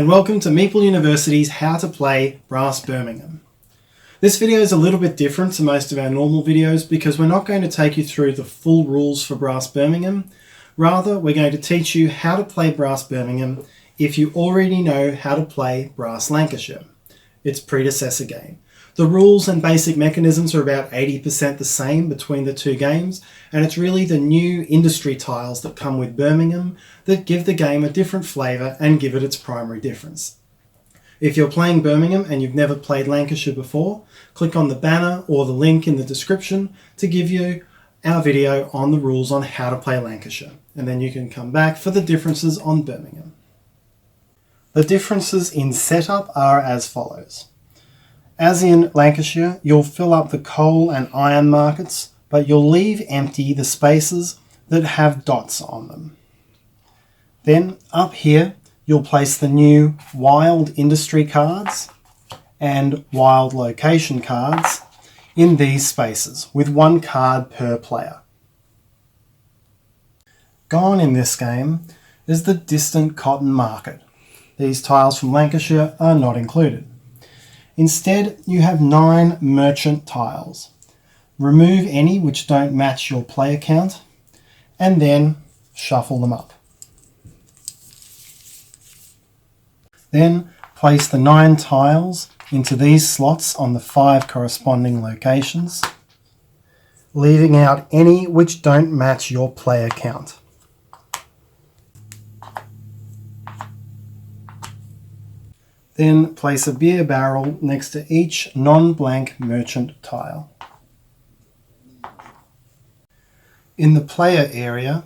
and welcome to Meeple University's How to Play Brass Birmingham. This video is a little bit different to most of our normal videos because we're not going to take you through the full rules for Brass Birmingham. Rather, we're going to teach you how to play Brass Birmingham if you already know how to play Brass Lancashire, its predecessor game. The rules and basic mechanisms are about 80% the same between the two games, and it's really the new industry tiles that come with Birmingham that give the game a different flavour and give it its primary difference. If you're playing Birmingham and you've never played Lancashire before, click on the banner or the link in the description to give you our video on the rules on how to play Lancashire, and then you can come back for the differences on Birmingham. The differences in setup are as follows. As in Lancashire, you'll fill up the coal and iron markets, but you'll leave empty the spaces that have dots on them. Then up here, you'll place the new wild industry cards and wild location cards in these spaces with one card per player. Gone in this game is the distant cotton market. These tiles from Lancashire are not included. Instead, you have 9 merchant tiles. Remove any which don't match your player count, and then shuffle them up. Then place the 9 tiles into these slots on the 5 corresponding locations, leaving out any which don't match your player count. Then place a beer barrel next to each non-blank merchant tile. In the player area,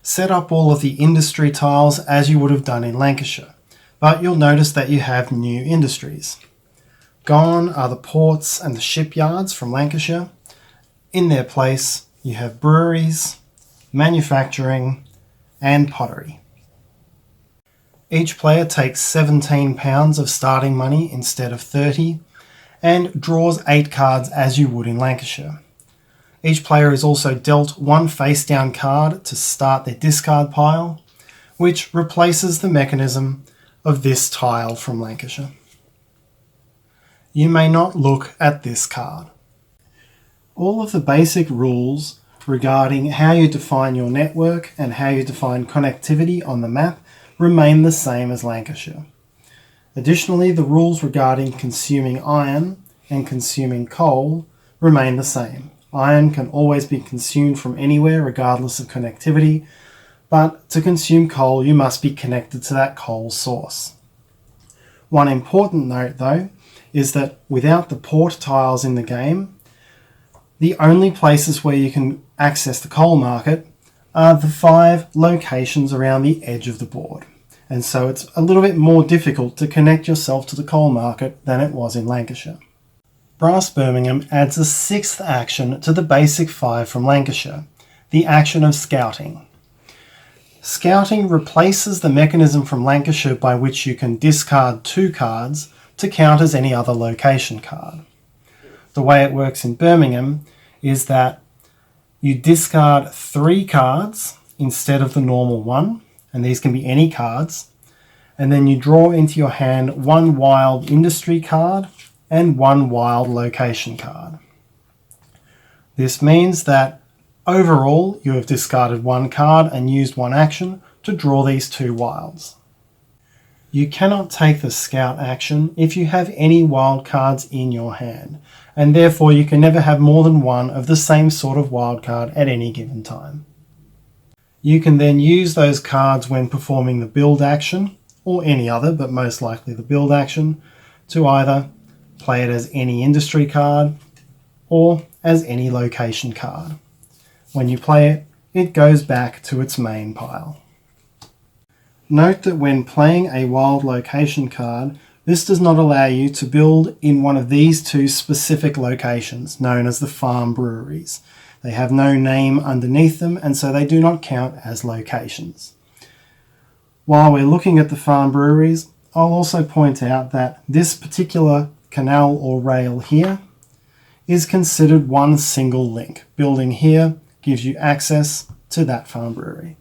set up all of the industry tiles as you would have done in Lancashire, but you'll notice that you have new industries. Gone are the ports and the shipyards from Lancashire. In their place, you have breweries, manufacturing, and pottery. Each player takes £17 of starting money instead of 30 and draws 8 cards as you would in Lancashire. Each player is also dealt 1 face-down card to start their discard pile, which replaces the mechanism of this tile from Lancashire. You may not look at this card. All of the basic rules regarding how you define your network and how you define connectivity on the map remain the same as Lancashire. Additionally, the rules regarding consuming iron and consuming coal remain the same. Iron can always be consumed from anywhere regardless of connectivity, but to consume coal you must be connected to that coal source. One important note though is that without the port tiles in the game, the only places where you can access the coal market are the 5 locations around the edge of the board, and so it's a little bit more difficult to connect yourself to the coal market than it was in Lancashire. Brass Birmingham adds a 6th action to the basic 5 from Lancashire, the action of scouting. Scouting replaces the mechanism from Lancashire by which you can discard 2 cards to count as any other location card. The way it works in Birmingham is that you discard 3 cards instead of the normal 1, and these can be any cards, and then you draw into your hand 1 wild industry card and 1 wild location card. This means that overall you have discarded 1 card and used 1 action to draw these 2 wilds. You cannot take the scout action if you have any wild cards in your hand, and therefore you can never have more than 1 of the same sort of wild card at any given time. You can then use those cards when performing the build action, or any other, but most likely the build action, to either play it as any industry card or as any location card. When you play it, it goes back to its main pile. Note that when playing a wild location card, this does not allow you to build in one of these 2 specific locations, known as the farm breweries. They have no name underneath them, and so they do not count as locations. While we're looking at the farm breweries, I'll also point out that this particular canal or rail here is considered one single link. Building here gives you access to that farm brewery.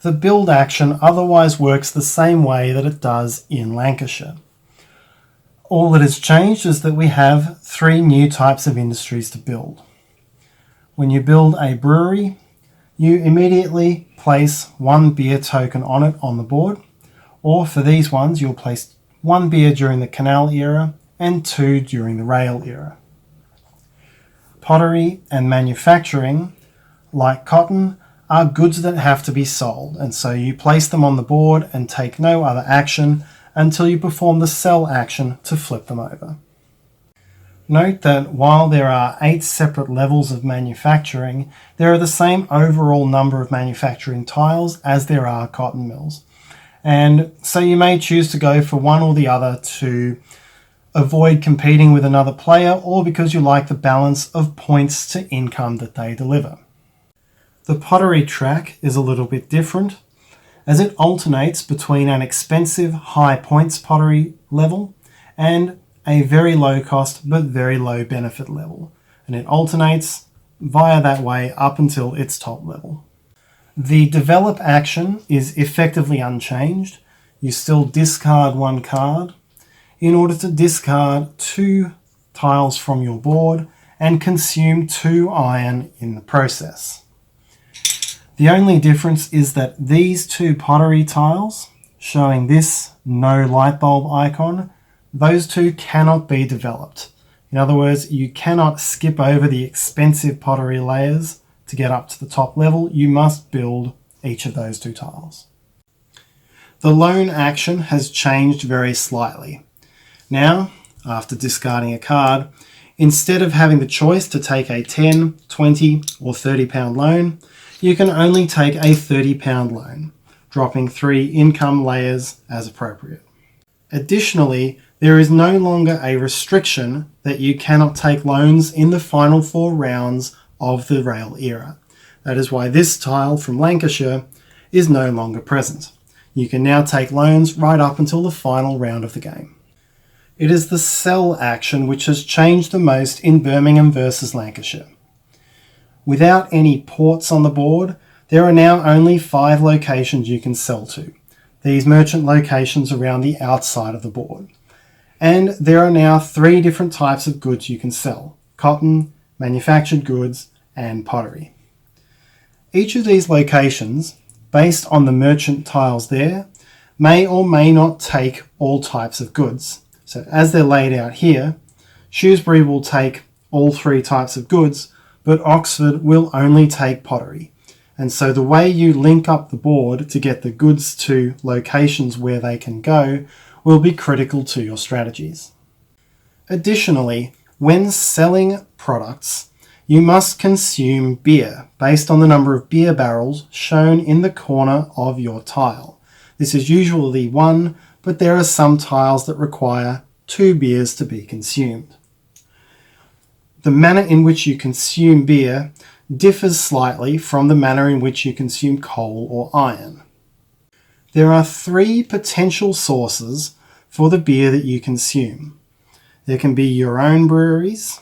the build action otherwise works the same way that it does in Lancashire. All that has changed is that we have 3 new types of industries to build. When you build a brewery, you immediately place 1 beer token on it on the board, or for these ones you'll place 1 beer during the canal era and 2 during the rail era. Pottery and manufacturing, like cotton, are goods that have to be sold, and so you place them on the board and take no other action until you perform the sell action to flip them over. Note that while there are 8 separate levels of manufacturing, there are the same overall number of manufacturing tiles as there are cotton mills. And so you may choose to go for one or the other to avoid competing with another player, or because you like the balance of points to income that they deliver. The pottery track is a little bit different, as it alternates between an expensive high points pottery level and a very low cost but very low benefit level, and it alternates via that way up until its top level. The develop action is effectively unchanged. You still discard 1 card in order to discard 2 tiles from your board and consume 2 iron in the process. The only difference is that these 2 pottery tiles, showing this no light bulb icon, those 2 cannot be developed. In other words, you cannot skip over the expensive pottery layers to get up to the top level. You must build each of those 2 tiles. The loan action has changed very slightly. Now, after discarding a card, instead of having the choice to take a 10, 20 or 30 pound loan, you can only take a 30 pound loan, dropping 3 income layers as appropriate. Additionally, there is no longer a restriction that you cannot take loans in the final 4 rounds of the rail era. That is why this tile from Lancashire is no longer present. You can now take loans right up until the final round of the game. It is the sell action which has changed the most in Birmingham versus Lancashire. Without any ports on the board, there are now only 5 locations you can sell to. These merchant locations around the outside of the board. And there are now 3 different types of goods you can sell: cotton, manufactured goods, and pottery. Each of these locations, based on the merchant tiles there, may or may not take all types of goods. So as they're laid out here, Shrewsbury will take all 3 types of goods, but Oxford will only take pottery. And so the way you link up the board to get the goods to locations where they can go will be critical to your strategies. Additionally, when selling products, you must consume beer based on the number of beer barrels shown in the corner of your tile. This is usually 1, but there are some tiles that require 2 beers to be consumed. The manner in which you consume beer differs slightly from the manner in which you consume coal or iron. There are 3 potential sources for the beer that you consume. There can be your own breweries,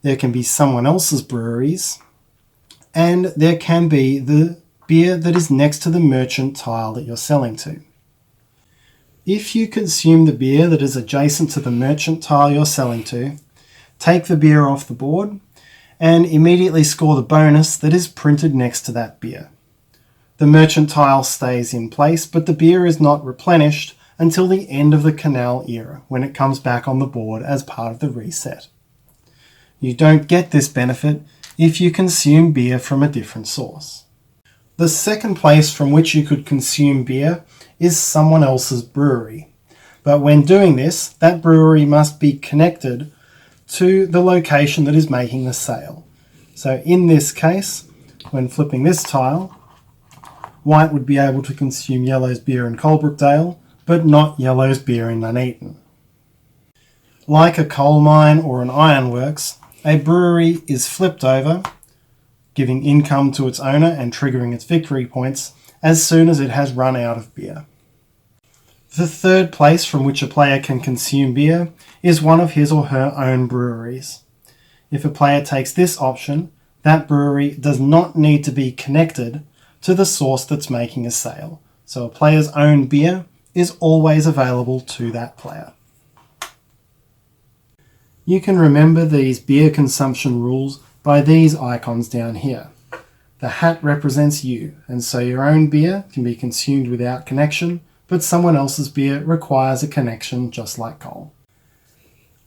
there can be someone else's breweries, and there can be the beer that is next to the merchant tile that you're selling to. If you consume the beer that is adjacent to the merchant tile you're selling to, take the beer off the board and immediately score the bonus that is printed next to that beer. The merchant tile stays in place, but the beer is not replenished until the end of the canal era, when it comes back on the board as part of the reset. You don't get this benefit if you consume beer from a different source. The second place from which you could consume beer is someone else's brewery. But when doing this, that brewery must be connected to the location that is making the sale. So in this case, when flipping this tile, White would be able to consume Yellow's beer in Coalbrookdale, but not Yellow's beer in Nuneaton. Like a coal mine or an ironworks, a brewery is flipped over, giving income to its owner and triggering its victory points as soon as it has run out of beer. The third place from which a player can consume beer is one of his or her own breweries. If a player takes this option, that brewery does not need to be connected to the source that's making a sale. So a player's own beer is always available to that player. You can remember these beer consumption rules by these icons down here. The hat represents you, and so your own beer can be consumed without connection, but someone else's beer requires a connection just like coal.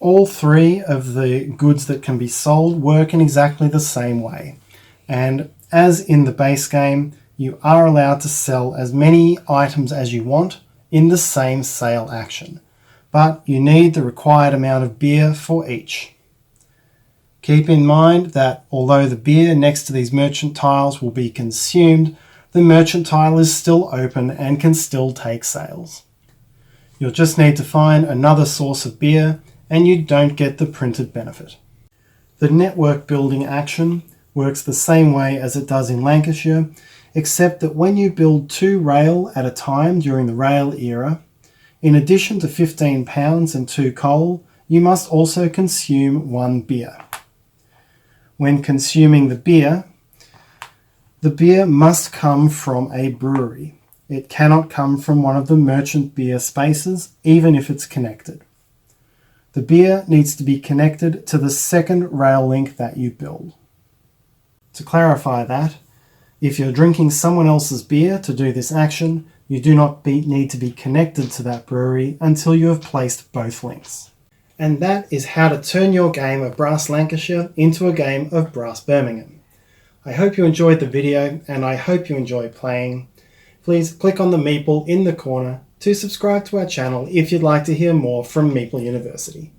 All three of the goods that can be sold work in exactly the same way, and as in the base game, you are allowed to sell as many items as you want in the same sale action, but you need the required amount of beer for each. Keep in mind that although the beer next to these merchant tiles will be consumed, the merchant tile is still open and can still take sales. You'll just need to find another source of beer and you don't get the printed benefit. The network building action works the same way as it does in Lancashire, except that when you build 2 rail at a time during the rail era, in addition to 15 pounds and 2 coal, you must also consume 1 beer. When consuming the beer must come from a brewery. It cannot come from one of the merchant beer spaces, even if it's connected. The beer needs to be connected to the second rail link that you build. To clarify that, if you're drinking someone else's beer to do this action, you do not need to be connected to that brewery until you have placed both links. And that is how to turn your game of Brass Lancashire into a game of Brass Birmingham. I hope you enjoyed the video and I hope you enjoy playing. Please click on the Meeple in the corner to subscribe to our channel if you'd like to hear more from Meeple University.